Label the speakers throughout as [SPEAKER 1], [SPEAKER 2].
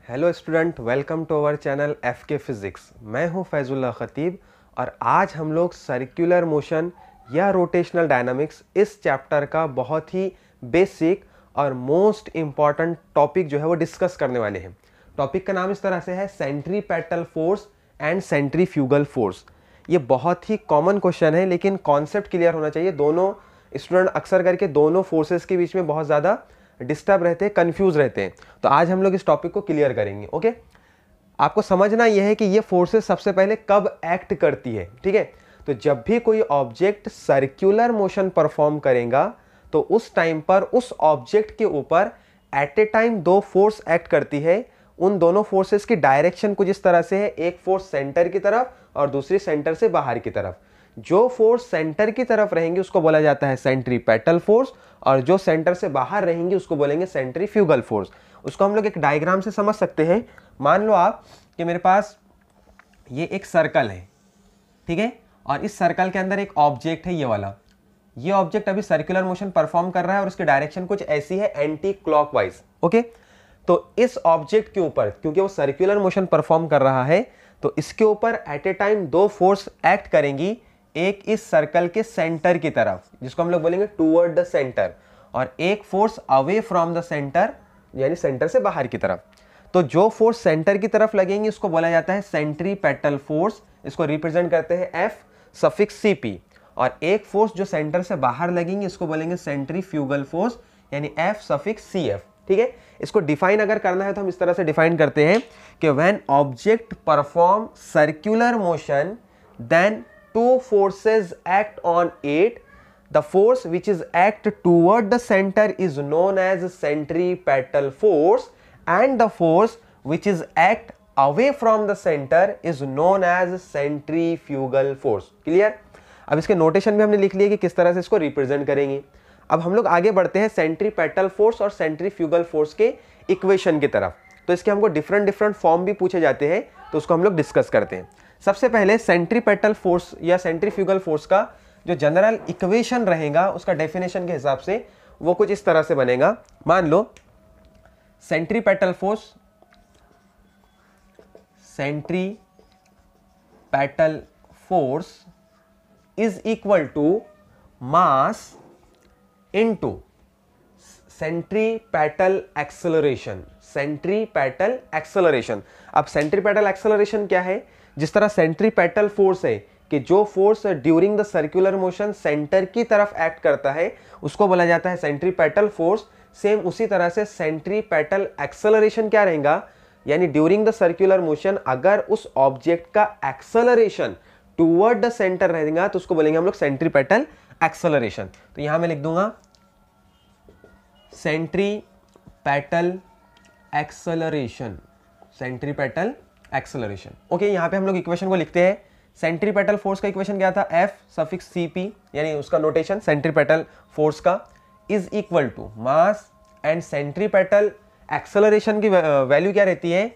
[SPEAKER 1] Hello student, welcome to our channel FK physics. मैं हूं फैजुल्ला खतीब और आज हम लोग सर्कुलर मोशन या रोटेशनल डायनामिक्स इस चैप्टर का बहुत ही बेसिक और मोस्ट इम्पॉर्टेंट टॉपिक जो है वो डिस्कस करने वाले हैं। टॉपिक का नाम इस तरह से है centripetal force and centrifugal force. ये बहुत ही कॉमन क्वेश्चन है, लेकिन कॉन्सेप्ट क्लियर होना चाहिए। दोनों स्टूडेंट अक्सर करके दोनों फोर्सेस के बीच में बहुत ज़्यादा डिस्टर्ब रहते हैं, कंफ्यूज रहते हैं। तो आज हम लोग इस टॉपिक को क्लियर करेंगे। ओके, आपको समझना यह है कि ये फोर्सेस सबसे पहले कब एक्ट करती है। ठीक है, तो जब भी कोई ऑब्जेक्ट सर्कुलर मोशन परफॉर्म करेगा तो उस टाइम पर उस ऑब्जेक्ट के ऊपर एट ए टाइम दो फोर्स एक्ट करती है। उन दोनों फोर्सेस की डायरेक्शन कुछ इस तरह से है, एक फोर्स सेंटर की तरफ और दूसरी सेंटर से बाहर की तरफ। जो फोर्स सेंटर की तरफ रहेंगी उसको बोला जाता है सेंट्रीपेटल फोर्स, और जो सेंटर से बाहर रहेंगी उसको बोलेंगे सेंट्रीफ्यूगल फोर्स। उसको हम लोग एक डायग्राम से समझ सकते हैं। मान लो आप कि मेरे पास ये एक सर्कल है, ठीक है, और इस सर्कल के अंदर एक ऑब्जेक्ट है, ये वाला। ये ऑब्जेक्ट अभी सर्कुलर मोशन परफॉर्म कर रहा है और उसकी डायरेक्शन कुछ ऐसी है, एंटी क्लॉकवाइज। ओके, तो इस ऑब्जेक्ट के ऊपर क्योंकि वो सर्कुलर मोशन परफॉर्म कर रहा है तो इसके ऊपर एट ए टाइम दो फोर्स एक्ट करेंगी। एक इस सर्कल के सेंटर की तरफ, जिसको हम लोग बोलेंगे टूवर्ड द सेंटर, और एक force away from the centre, यानी सेंटर से बाहर की तरफ। तो जो फोर्स सेंटर की तरफ लगेंगी उसको बोला जाता है सेंट्रीपेटल फोर्स। इसको रिप्रेजेंट करते हैं एफ सफिक्स सी पी। और एक फोर्स जो सेंटर से बाहर लगेंगी इसको बोलेंगे सेंट्रीफ्यूगल फोर्स, यानी एफ सफिक्स सी एफ। ठीक है, इसको डिफाइन अगर करना है तो हम इस तरह से डिफाइन करते हैं कि when object perform circular motion then two forces act on it. The force which is act toward the center is known as centripetal force, and the force which is act away from the center is known as centrifugal force. Clear? अब इसके notation भी हमने लिख लिया कि किस तरह से इसको रिप्रेजेंट करेंगे। अब हम लोग आगे बढ़ते हैं सेंट्रीपेटल फोर्स और सेंट्रीफ्यूगल फोर्स के इक्वेशन की तरफ। तो इसके हमको डिफरेंट फॉर्म भी पूछे जाते हैं, तो उसको हम लोग डिस्कस करते हैं। सबसे पहले सेंट्रीपेटल फोर्स या सेंट्रीफ्यूगल फोर्स का जो जनरल इक्वेशन रहेगा उसका डेफिनेशन के हिसाब से वो कुछ इस तरह से बनेगा। मान लो centripetal force is equal to mass into centripetal acceleration. Centripetal acceleration, अब सेंट्रीपेटल एक्सेलरेशन क्या है? जिस तरह सेंट्रीपेटल फोर्स है कि जो force during the circular motion centre की तरफ एक्ट करता है उसको बोला जाता है सेंट्रीपेटल फोर्स। सेम उसी तरह से सेंट्रीपेटल एक्सेलरेशन क्या रहेगा, यानी ड्यूरिंग द सर्कुलर मोशन अगर उस ऑब्जेक्ट का एक्सेलरेशन टुवर्ड द सेंटर रहेगा तो उसको बोलेंगे हम लोग सेंट्रीपेटल एक्सेलरेशन। तो यहां मैं लिख दूंगा centripetal acceleration, centripetal acceleration. Okay, यहां पे हम लोग इक्वेशन को लिखते हैं। सेंट्रीपेटल फोर्स का इक्वेशन क्या था? एफ सफिक्स सी पी, यानी उसका नोटेशन सेंट्रीपेटल फोर्स का is equal to mass and centripetal acceleration की वैल्यू क्या रहती है?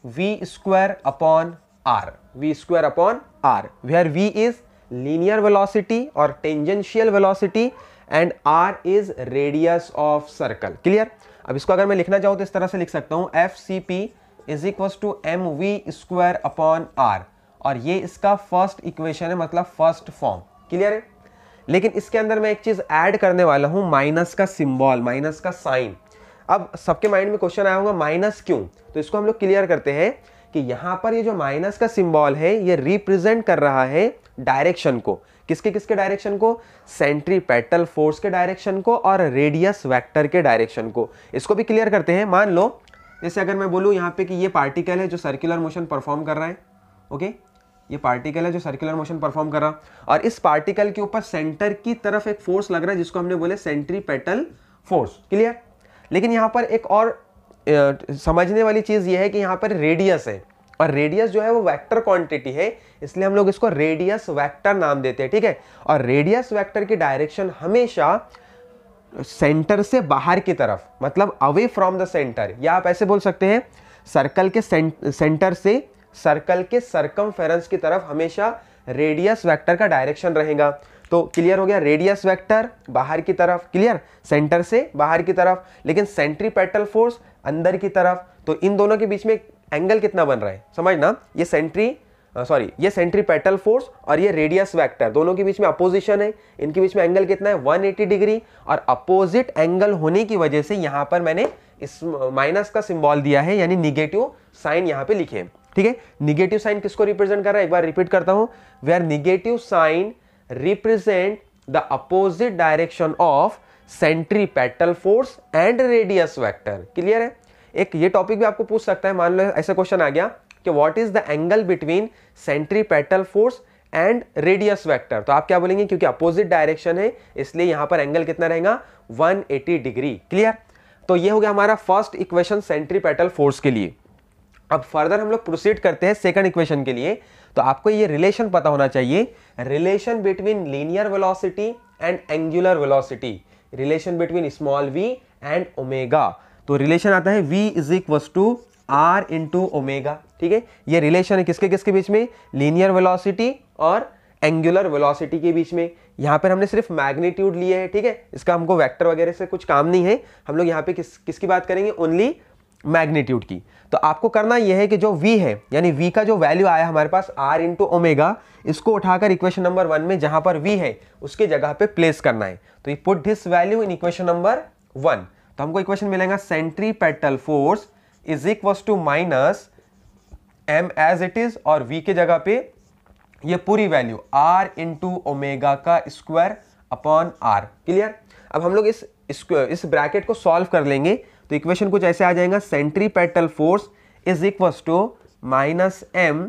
[SPEAKER 1] V square upon R. V square upon R, where V is linear velocity और tangential velocity and R is radius of circle. Clear? अब इसको अगर मैं लिखना चाहूं तो इस तरह से लिख सकता हूं, F C P is equal to M we square upon are, और ये इसका फर्स्ट इक्वेशन है, मतलब फर्स्ट फॉर्म। क्लियर है? लेकिन इसके अंदर मैं एक चीज ऐड करने वाला हूं, माइनस का सिंबल, माइनस का साइन। अब सबके माइंड में क्वेश्चन आया होगा माइनस क्यों, तो इसको हम लोग क्लियर करते हैं कि यहां पर ये जो माइनस का सिंबल है ये रिप्रेजेंट कर रहा है डायरेक्शन को। किसके किसके डायरेक्शन को? सेंट्रीपेटल फोर्स के डायरेक्शन को और रेडियस वेक्टर के डायरेक्शन को। इसको भी क्लियर करते हैं। मान लो जैसे अगर मैं बोलूं यहाँ पे कि ये पार्टिकल है जो सर्कुलर मोशन परफॉर्म कर रहा है। ओके, ये पार्टिकल है जो सर्कुलर मोशन परफॉर्म कर रहा, और इस पार्टिकल के ऊपर सेंटर की तरफ एक फोर्स लग रहा है जिसको हमने बोले सेंट्रीपेटल फोर्स। क्लियर? लेकिन यहाँ पर एक और समझने वाली चीज ये है कि यहाँ पर रेडियस है, और रेडियस जो है वो वेक्टर क्वांटिटी है, इसलिए हम लोग इसको रेडियस वेक्टर नाम देते हैं। ठीक है, और रेडियस वेक्टर की डायरेक्शन हमेशा सेंटर से बाहर की तरफ, मतलब अवे फ्रॉम द सेंटर, या आप ऐसे बोल सकते हैं सर्कल के सेंटर से सर्कल के सर्कमफेरेंस की तरफ हमेशा रेडियस वेक्टर का डायरेक्शन रहेगा। तो क्लियर हो गया, रेडियस वेक्टर बाहर की तरफ, क्लियर, सेंटर से बाहर की तरफ। लेकिन सेंट्रीपेटल फोर्स अंदर की तरफ, तो इन दोनों के बीच में एंगल कितना बन रहा है समझना, ये सेंट्रीपेटल फोर्स और ये रेडियस वेक्टर दोनों के बीच में अपोजिशन है, इनके बीच में एंगल कितना है 180 डिग्री, और अपोजिट एंगल होने की वजह से यहां पर मैंने इस माइनस का सिंबल दिया है, यानी निगेटिव साइन यहां पे लिखे हैं। ठीक है, निगेटिव साइन किसको रिप्रेजेंट कर रहा है, एक बार रिपीट करता हूं, where negative sign represent the opposite direction of centripetal force and radius vector. Clear है, एक ये टॉपिक भी आपको पूछ सकता है, मान लो ऐसा क्वेश्चन आ गया कि what is the angle between centripetal force and radius vector, तो आप क्या बोलेंगे, क्योंकि अपोजिट डायरेक्शन है इसलिए यहां पर एंगल कितना रहेगा 180 डिग्री। क्लियर, तो ये हो गया हमारा फर्स्ट इक्वेशन सेंट्रीपेटल फोर्स के लिए। अब फर्दर हम लोग प्रोसीड करते हैं सेकंड इक्वेशन के लिए। तो आपको ये रिलेशन पता होना चाहिए, relation between linear velocity and angular velocity, relation between small v and omega. तो रिलेशन आता है v is equal to r into omega. ठीक है, ये रिलेशन है किसके किसके बीच में, लीनियर वेलोसिटी और एंगुलर वेलोसिटी के बीच में। यहां पर हमने सिर्फ मैग्नीट्यूड लिए है, ठीक है, इसका हमको वेक्टर वगैरह से कुछ काम नहीं है, हम लोग यहाँ पे किसकी बात करेंगे, ओनली मैग्नीट्यूड की। तो आपको करना यह है कि जो v है, यानी v का जो वैल्यू आया हमारे पास r इंटू ओमेगा, इसको उठाकर इक्वेशन नंबर 1 में जहां पर v है उसके जगह पे प्लेस करना है। तो ये put this value in equation number 1, तो हमको इक्वेशन मिलेगा centripetal force is equal to minus m as it is, और v के जगह पे ये पूरी वैल्यू r इंटू ओमेगा का स्क्वायर अपॉन r। क्लियर, अब हम लोग इस ब्रैकेट को सॉल्व कर लेंगे, तो इक्वेशन कुछ ऐसे आ जाएगा, centripetal force is equal to minus m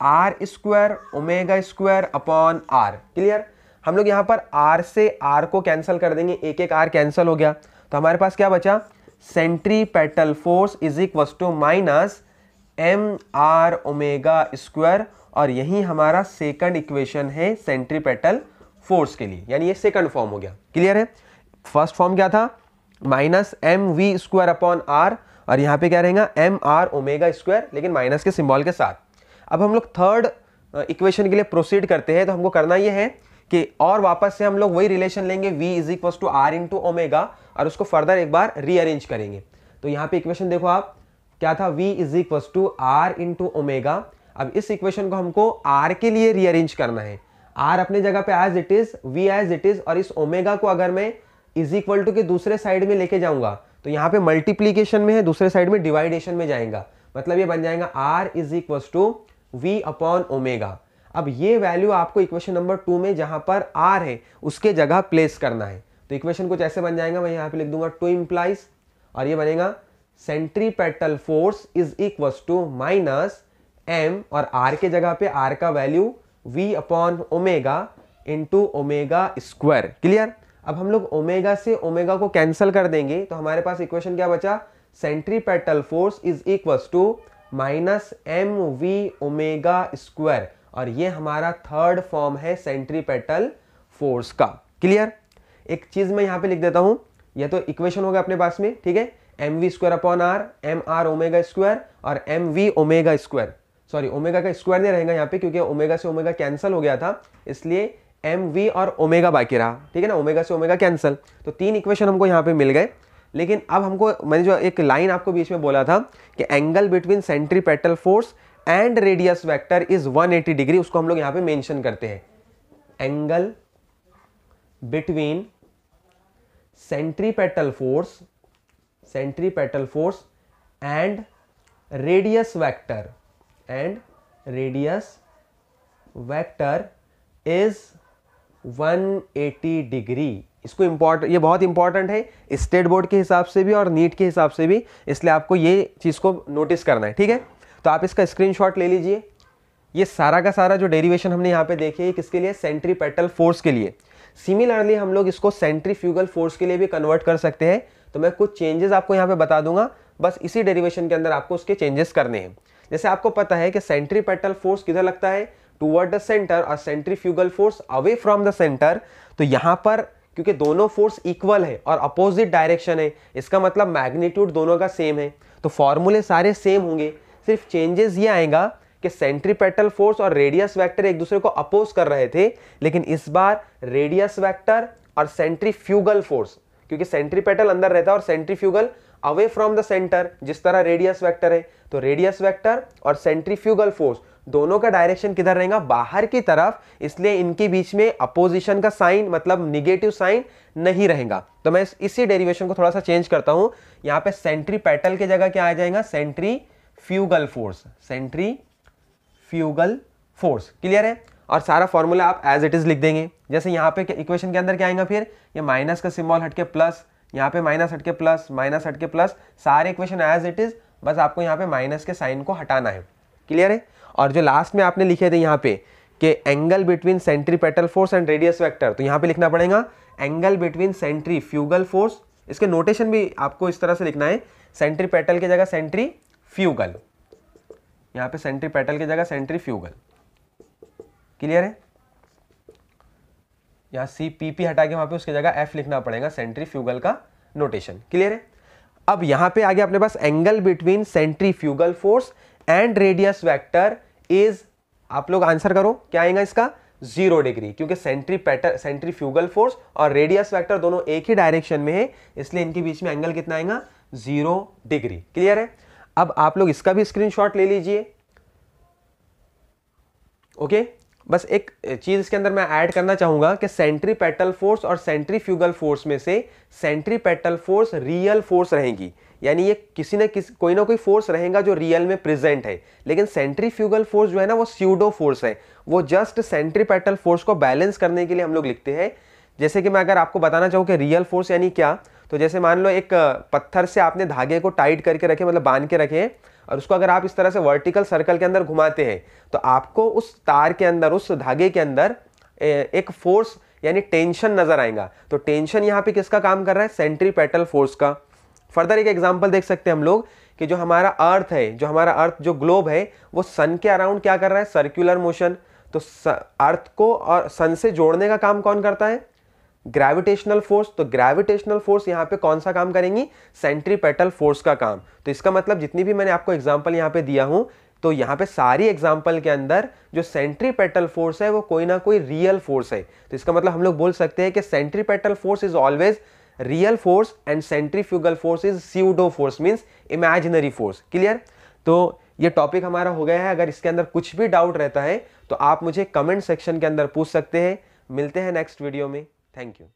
[SPEAKER 1] r square omega square upon r। Clear, हम लोग यहाँ पर r से r को कैंसिल कर देंगे, एक एक r कैंसिल हो गया, तो हमारे पास क्या बचा, centripetal force is equal to minus m r omega square, और यही हमारा सेकंड इक्वेशन है सेंट्रीपेटल फोर्स के लिए, यानी ये सेकंड फॉर्म हो गया। क्लियर है, फर्स्ट फॉर्म क्या था, minus m we square upon are, और यहाँ पे क्या रहेगा एम आर ओमेगा स्क्वायर, लेकिन माइनस के सिंबल के साथ। अब हम लोग थर्ड इक्वेशन के लिए प्रोसीड करते हैं, तो हमको करना ये है कि और वापस से हम लोग वही रिलेशन लेंगे v is equal to r into omega, और उसको फर्दर एक बार रीअरेंज करेंगे। तो यहाँ पे इक्वेशन देखो आप, क्या था, v is equal to r into omega. अब इस इक्वेशन को हमको r के लिए रीअरेंज करना है, r अपने जगह पे as it is, v as it is, और इस ओमेगा को अगर मैं इज इक्वल टू के दूसरे साइड में लेके जाऊंगा तो यहाँ पे मल्टीप्लीकेशन में है, दूसरे साइड में डिवाइडेशन में जाएगा, मतलब ये बन जाएगा r is equal to v upon omega. अब ये वैल्यू आपको इक्वेशन नंबर 2 में जहां पर r है उसके जगह प्लेस करना है। तो इक्वेशन कुछ ऐसे बन जाएगा, मैं यहाँ पे लिख दूंगा 2 इंप्लाइज, और ये बनेगा centripetal force is equal to minus m, और r के जगह पे r का value v upon omega into omega square. Clear, अब हम लोग ओमेगा से ओमेगा को कैंसिल कर देंगे, तो हमारे पास इक्वेशन क्या बचा, centripetal force is equal to minus m we omega square, और ये हमारा थर्ड फॉर्म है सेंट्रीपेटल फोर्स का। क्लियर, एक चीज मैं यहाँ पे लिख देता हूं, ये तो इक्वेशन होगा अपने पास में, ठीक है, M we square upon R, M are omega square और M we omega square, sorry omega का स्क्वायर नहीं रहेगा यहाँ पे क्योंकि ओमेगा से ओमेगा कैंसिल हो गया था, इसलिए एम वी और ओमेगा बाकी रहा, ठीक है ना, ओमेगा से ओमेगा कैंसिल। तो 3 इक्वेशन हमको यहाँ पे मिल गए। लेकिन अब हमको, मैंने जो एक लाइन आपको बीच में बोला था कि angle between centripetal force and radius vector is 180 degree, उसको हम लोग यहाँ पे मेंशन करते हैं, angle between centripetal force and radius vector is 180 degree. इसको ये बहुत इंपॉर्टेंट है स्टेट बोर्ड के हिसाब से भी और नीट के हिसाब से भी, इसलिए आपको ये चीज को नोटिस करना है, ठीक है। तो आप इसका स्क्रीनशॉट ले लीजिए। ये सारा का सारा जो डेरिवेशन हमने यहाँ पे देखे है किसके लिए, सेंट्रीपेटल फोर्स के लिए। सिमिलरली हम लोग इसको सेंट्रीफ्यूगल फोर्स के लिए भी कन्वर्ट कर सकते हैं। तो मैं कुछ चेंजेस आपको यहाँ पे बता दूंगा, बस इसी डेरिवेशन के अंदर आपको उसके चेंजेस करने हैं। जैसे आपको पता है कि सेंट्रीपेटल फोर्स किधर लगता है, टुवर्ड द सेंटर, और centrifugal force away from the centre. तो यहाँ पर क्योंकि दोनों फोर्स इक्वल है और अपोजिट डायरेक्शन है, इसका मतलब मैग्नीट्यूड दोनों का सेम है, तो फॉर्मूले सारे सेम होंगे। सिर्फ चेंजेस ये आएगा कि सेंट्रीपेटल फोर्स और रेडियस वेक्टर एक दूसरे को अपोज कर रहे थे, लेकिन इस बार रेडियस वेक्टर और सेंट्रीफ्यूगल फोर्स, क्योंकि सेंट्रीपेटल अंदर रहता है और centrifugal away from the centre, जिस तरह रेडियस वेक्टर है, तो रेडियस वेक्टर और सेंट्रीफ्यूगल फोर्स दोनों का डायरेक्शन किधर रहेगा, बाहर की तरफ, इसलिए इनके बीच में अपोजिशन का साइन मतलब निगेटिव साइन नहीं रहेगा। तो मैं इसी डेरिवेशन को थोड़ा सा चेंज करता हूं, यहां पे सेंट्रीपेटल की जगह क्या आ जाएगा, centrifugal force, centrifugal force. Clear है? और सारा फॉर्मूला आप एज इट इज लिख देंगे। जैसे यहाँ पे इक्वेशन के अंदर क्या आएगा, फिर ये माइनस का सिंबल हटके प्लस, यहाँ पे माइनस हटके प्लस, माइनस हटके प्लस, सारे इक्वेशन एज इट इज, बस आपको यहाँ पे माइनस के साइन को हटाना है। क्लियर है? और जो लास्ट में आपने लिखे थे यहाँ पे कि angle between centripetal force and radius vector, तो यहाँ पे लिखना पड़ेगा एंगल बिटवीन सेंट्रीफ्यूगल फोर्स। इसके नोटेशन भी आपको इस तरह से लिखना है, सेंट्रीपेटल की जगह सेंट्रीफ्यूगल, यहाँ पे सेंट्रीपेटल की जगह सेंट्रीफ्यूगल। क्लियर है? यहाँ सी पी पी हटा के वहां पे उसकी जगह एफ लिखना पड़ेगा, सेंट्रीफ्यूगल का नोटेशन। क्लियर है? अब यहां पे आ गया अपने पास angle between centrifugal force and radius vector is, आप लोग आंसर करो क्या आएगा इसका, 0 डिग्री, क्योंकि सेंट्रीफ्यूगल फोर्स और रेडियस वेक्टर दोनों एक ही डायरेक्शन में है, इसलिए इनके बीच में एंगल कितना आएगा, 0 डिग्री। क्लियर है? अब आप लोग इसका भी स्क्रीनशॉट ले लीजिए। ओके, बस एक चीज इसके अंदर मैं ऐड करना चाहूंगा कि सेंट्रीपेटल फोर्स और सेंट्रीफ्यूगल फोर्स में से सेंट्रीपेटल फोर्स रियल फोर्स रहेगी, यानी ये किसी ना कोई फोर्स रहेगा जो रियल में प्रेजेंट है, लेकिन सेंट्रीफ्यूगल फोर्स जो है ना वो स्यूडो फोर्स है, वो जस्ट सेंट्रीपेटल फोर्स को बैलेंस करने के लिए हम लोग लिखते हैं। जैसे कि मैं अगर आपको बताना चाहूँ कि रियल फोर्स यानी क्या, तो जैसे मान लो एक पत्थर से आपने धागे को टाइट करके रखे, मतलब बांध के रखे, और उसको अगर आप इस तरह से वर्टिकल सर्कल के अंदर घुमाते हैं, तो आपको उस तार के अंदर, उस धागे के अंदर एक फोर्स यानी टेंशन नजर आएगा। तो टेंशन यहाँ पे किसका काम कर रहा है, सेंट्रीपेटल फोर्स का। फर्दर एक एग्जांपल देख सकते हैं हम लोग कि जो हमारा अर्थ है, जो ग्लोब है, वो सन के अराउंड क्या कर रहा है, सर्कुलर मोशन। तो अर्थ को और सन से जोड़ने का काम कौन करता है, ग्रेविटेशनल फोर्स। तो ग्रेविटेशनल फोर्स यहाँ पे कौन सा काम करेंगी, सेंट्रीपेटल फोर्स का काम। तो इसका मतलब जितनी भी मैंने आपको एग्जांपल यहाँ पे दिया हूं, तो यहाँ पे सारी एग्जांपल के अंदर जो सेंट्रीपेटल फोर्स है वो कोई ना कोई रियल फोर्स है। तो इसका मतलब हम लोग बोल सकते हैं कि centripetal force is always real force and centrifugal force is pseudo force, means imaginary force. Clear? तो ये टॉपिक हमारा हो गया है। अगर इसके अंदर कुछ भी डाउट रहता है तो आप मुझे कमेंट सेक्शन के अंदर पूछ सकते हैं। मिलते हैं नेक्स्ट वीडियो में। Thank you.